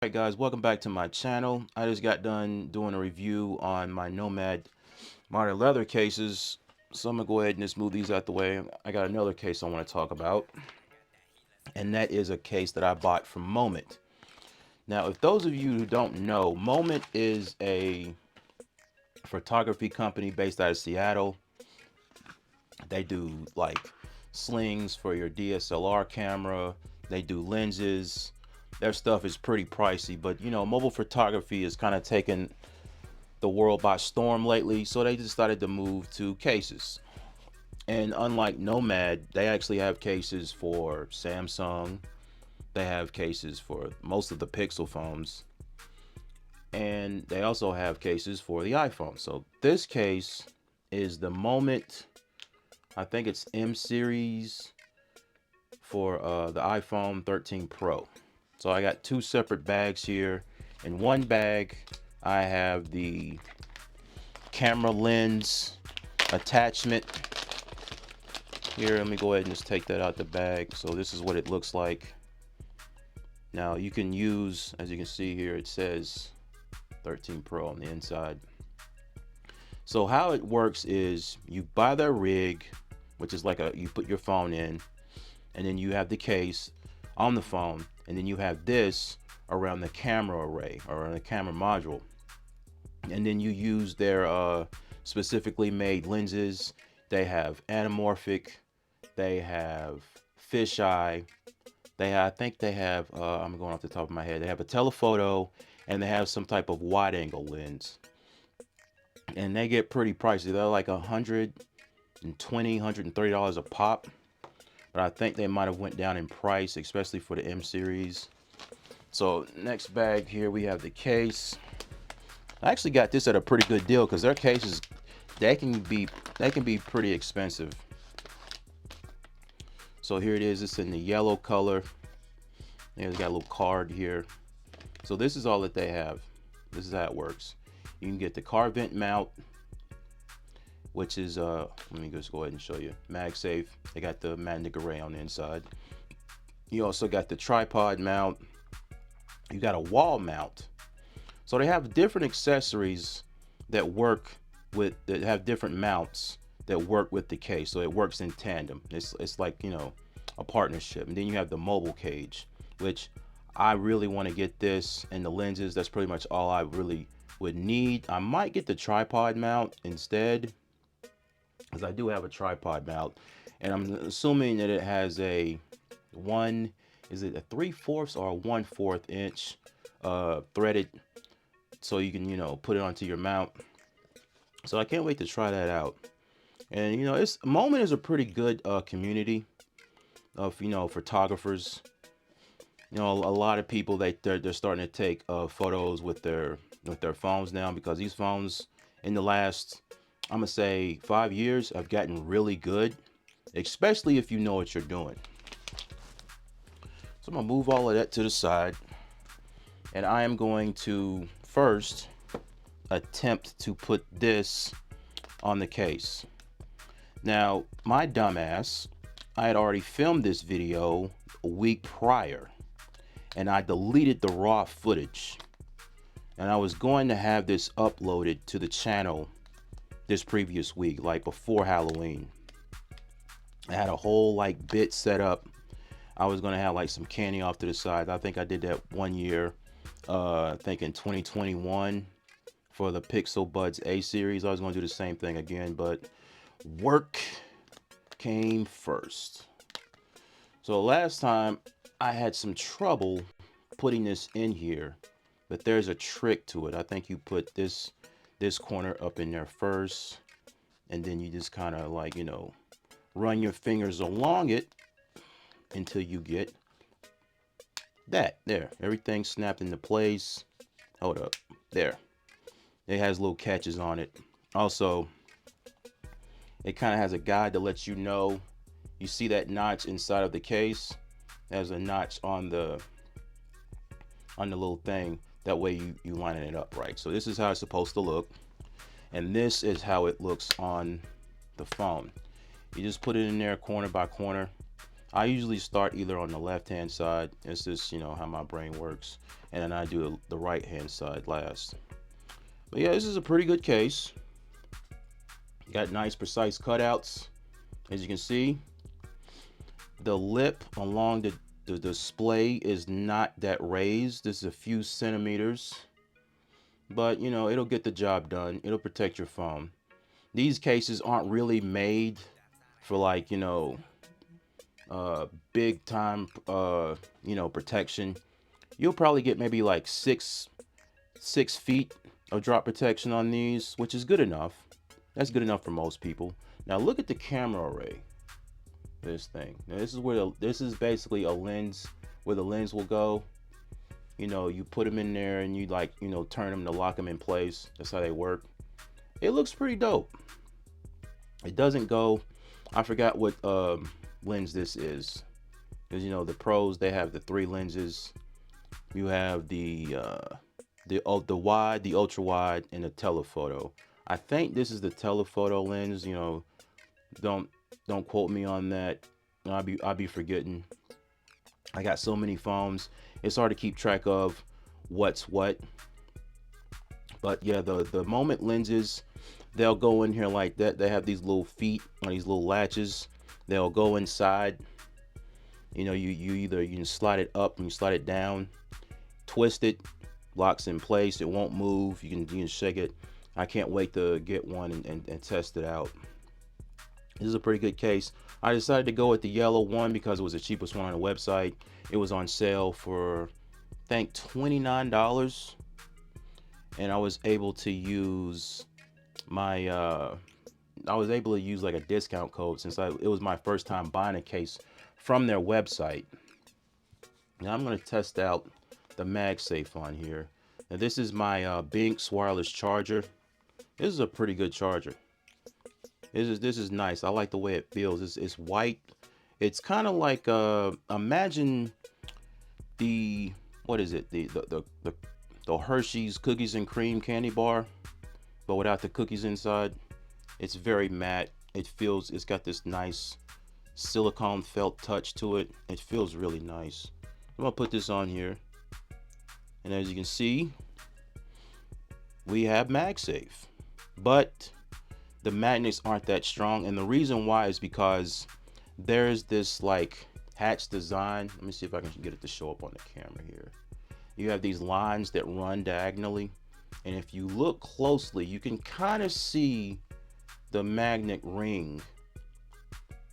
Alright guys, welcome back to my channel. I just got done doing a review on my Nomad modern leather cases. So I'm gonna go ahead and just move these out the way. I got another case I want to talk about, and that is a case that I bought from Moment. Now, if those of you who don't know, Moment is a photography company based out of Seattle. They do like slings for your DSLR camera. They do lenses. Their stuff is pretty pricey, but you know, mobile photography is kind of taking the world by storm lately, so they decided to move to cases. And unlike Nomad, they actually have cases for Samsung. They have cases for most of the Pixel phones, and they also have cases for the iPhone. So this case is the Moment, I think it's M series for the iPhone 13 Pro. So I got two separate bags here. In one bag, I have the camera lens attachment. Here, let me go ahead and just take that out the bag. So this is what it looks like. Now you can use, as you can see here, it says 13 Pro on the inside. So how it works is you buy the rig, which is like you put your phone in, and then you have the case on the phone, and then you have this around the camera array or around the camera module, and then you use their specifically made lenses. They have anamorphic, they have fisheye, I think they have I'm going off the top of my head, they have a telephoto, and they have some type of wide angle lens, and they get pretty pricey. They're like $120-$130 a pop, but I think they might have went down in price, especially for the M series. So next bag here, we have the case. I actually got this at a pretty good deal because their cases, they can be pretty expensive. So here it is. It's in the yellow color. They got a little card here. So this is all that they have. This is how it works. You can get the car vent mount, which is let me just go ahead and show you. MagSafe. They got the magnetic array on the inside. You also got the tripod mount. You got a wall mount. So they have different accessories that work with, that have different mounts that work with the case. So it works in tandem. It's like, you know, a partnership. And then you have the mobile cage, which I really want to get this, and the lenses. That's pretty much all I really would need. I might get the tripod mount instead, because I do have a tripod mount, and I'm assuming that it has a is it a 3/4 or a 1/4 inch threaded, so you can, you know, put it onto your mount. So I can't wait to try that out. And you know, it's Moment is a pretty good community of, you know, photographers. You know, a lot of people, they're starting to take photos with their phones now, because these phones in the last, I'm gonna say, 5 years have gotten really good, especially if you know what you're doing. So I'm gonna move all of that to the side, and I am going to first attempt to put this on the case. Now, my dumbass, I had already filmed this video a week prior, and I deleted the raw footage, and I was going to have this uploaded to the channel this previous week, like before Halloween. I had a whole like bit set up. I was gonna have like some candy off to the side. I think I did that one year, I think in 2021 for the Pixel Buds A series. I was gonna do the same thing again, but work came first. So last time I had some trouble putting this in here, but there's a trick to it. I think you put this corner up in there first, and then you just kind of like, you know, run your fingers along it until you get that. There, everything snapped into place. Hold up, there. It has little catches on it. Also, it kind of has a guide to let you know. You see that notch inside of the case? There's a notch on the little thing. That way you line it up right. So this is how it's supposed to look, and this is how it looks on the phone. You just put it in there corner by corner, I usually start either on the left hand side. It's just, you know, how my brain works. And then I do the right hand side last. But yeah, this is a pretty good case. Got nice precise cutouts. As you can see, the lip along the display is not that raised. This is a few centimeters. But, you know, it'll get the job done. It'll protect your phone. These cases aren't really made for, like, you know, big time, you know, protection. You'll probably get maybe like 6 feet of drop protection on these, which is good enough. That's good enough for most people. Now look at the camera array. This thing. Now this is where this is basically a lens where the lens will go. You know, you put them in there and you, like, you know, turn them to lock them in place. That's how they work. It looks pretty dope. It doesn't go. I forgot what lens this is, because, you know, the pros, they have the 3 lenses. You have the wide, the ultra wide, and the telephoto. I think this is the telephoto lens. You know, don't quote me on that. I'll be forgetting. I got so many phones, it's hard to keep track of what's what. But yeah, the Moment lenses, they'll go in here like that. They have these little feet on these little latches. They'll go inside. You know, you can slide it up and you slide it down, twist it, locks in place. It won't move. You can shake it. I can't wait to get one and test it out. This is a pretty good case. I decided to go with the yellow one because it was the cheapest one on the website. It was on sale for, I think, $29, and I was able to use my I was able to use like a discount code since it was my first time buying a case from their website. Now I'm going to test out the MagSafe on here. Now this is my Binks wireless charger. This is a pretty good charger. This is nice. I like the way it feels. It's white. It's kind of like imagine the, what is it, the Hershey's cookies and cream candy bar, but without the cookies inside. It's very matte. It's got this nice silicone felt touch to it. It feels really nice. I'm gonna put this on here, and as you can see, we have MagSafe, but the magnets aren't that strong, and the reason why is because there's this like hatch design. Let me see if I can get it to show up on the camera here. You have these lines that run diagonally, and if you look closely, you can kind of see the magnet ring.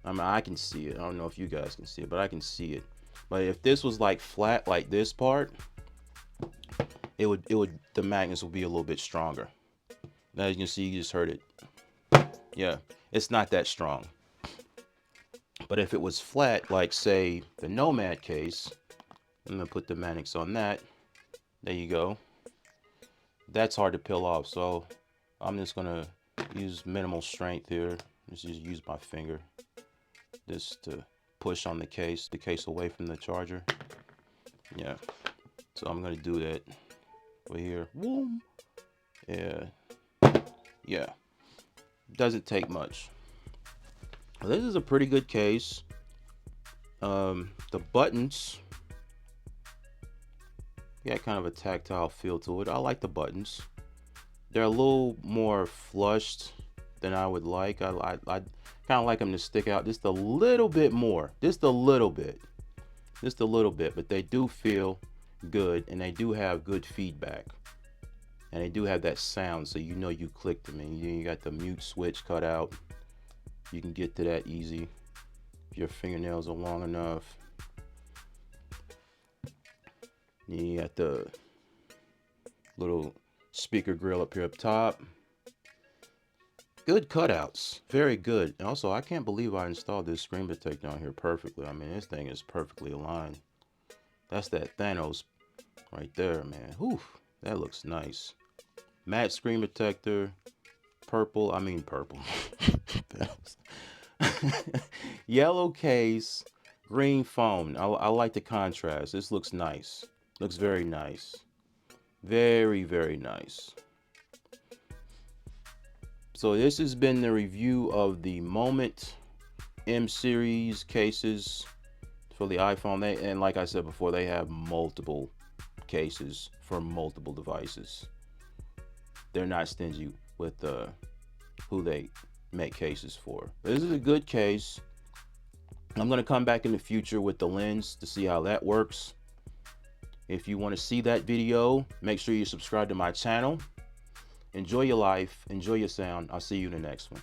I mean, I can see it. I don't know if you guys can see it, but I can see it. But if this was like flat, like this part, the magnets would be a little bit stronger. Now, as you can see, you just heard it. Yeah, it's not that strong. But if it was flat, like say the Nomad case, I'm gonna put the magnets on that. There you go. That's hard to peel off, so I'm just gonna use minimal strength here. Just use my finger just to push on the case away from the charger. Yeah, so I'm gonna do that over here. Boom. Yeah, doesn't take much. This is a pretty good case. The buttons got kind of a tactile feel to it. I like the buttons. They're a little more flushed than I would like. I kind of like them to stick out just a little bit more. Just a little bit. But they do feel good, and they do have good feedback. And they do have that sound, so you know you clicked them. And you got the mute switch cut out. You can get to that easy if your fingernails are long enough. You got the little speaker grill up here up top. Good cutouts, very good. And also, I can't believe I installed this screen protector on here perfectly. I mean, this thing is perfectly aligned. That's that Thanos right there, man. Whew, that looks nice. Matte screen protector, purple. Yellow case, green phone. I like the contrast. This looks nice. Looks very nice. Very, very nice. So this has been the review of the Moment M series cases. for the iPhone. And like I said before, they have multiple cases for multiple devices. They're not stingy with who they make cases for. This is a good case. I'm going to come back in the future with the lens to see how that works. If you want to see that video, make sure you subscribe to my channel. Enjoy your life, enjoy your sound. I'll see you in the next one.